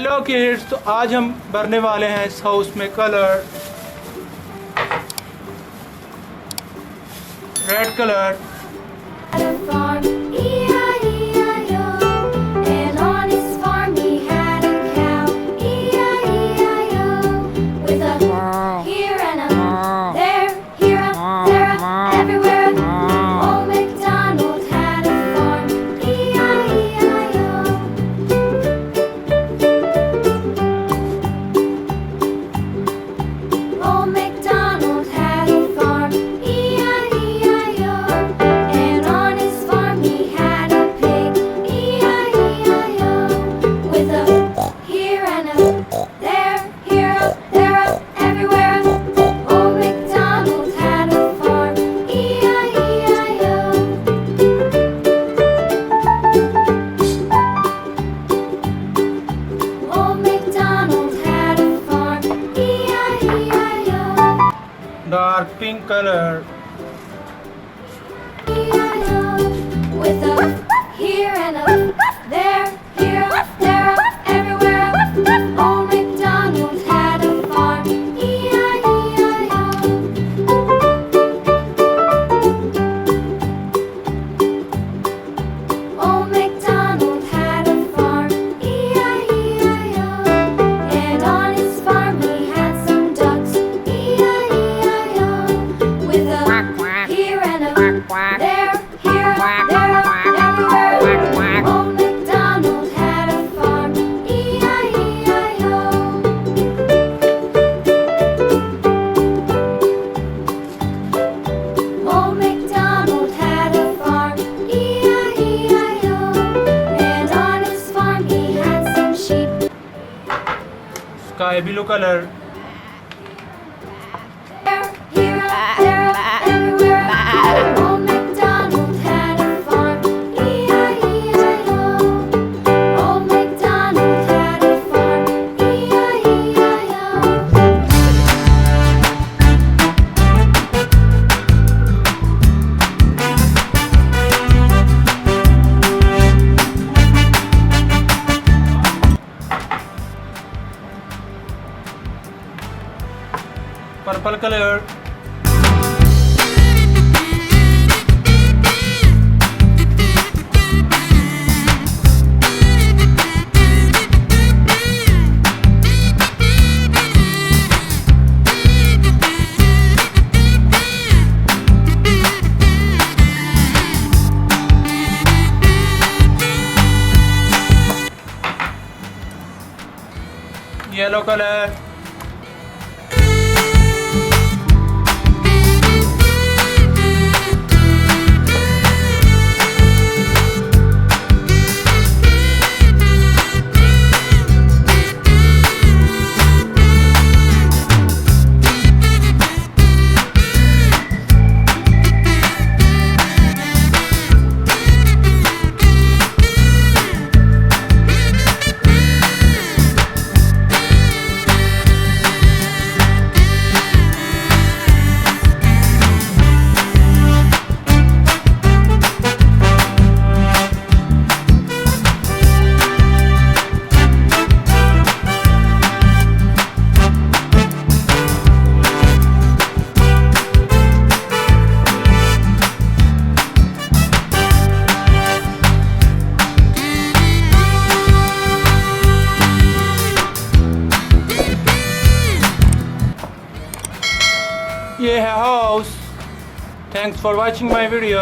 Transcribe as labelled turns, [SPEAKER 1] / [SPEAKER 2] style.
[SPEAKER 1] Hello kids, तो आज हम भरने वाले हैं इस हाउस में colour. Red colour, dark pink colour,
[SPEAKER 2] with a here and a there, here, there, everywhere. Old MacDonald had a farm, E-I-E-I-O. Old MacDonald had a farm, E-I-E-I-O. And on his farm he had some ducks, E-I-E-I-O. With a here and a there, here, there, everywhere. Old MacDonald had a farm, E-I-E-I-O. Old MacDonald had a farm, E-I-E-I-O. And on his farm he had some sheep.
[SPEAKER 1] Sky blue colour,
[SPEAKER 2] There, here, there, everywhere. Old MacDonald had a farm, E-I-E-I-O. Old MacDonald had a farm, E-I-E-I-O.
[SPEAKER 1] Purple colour, yellow colour, ये है house. Thanks for watching my video.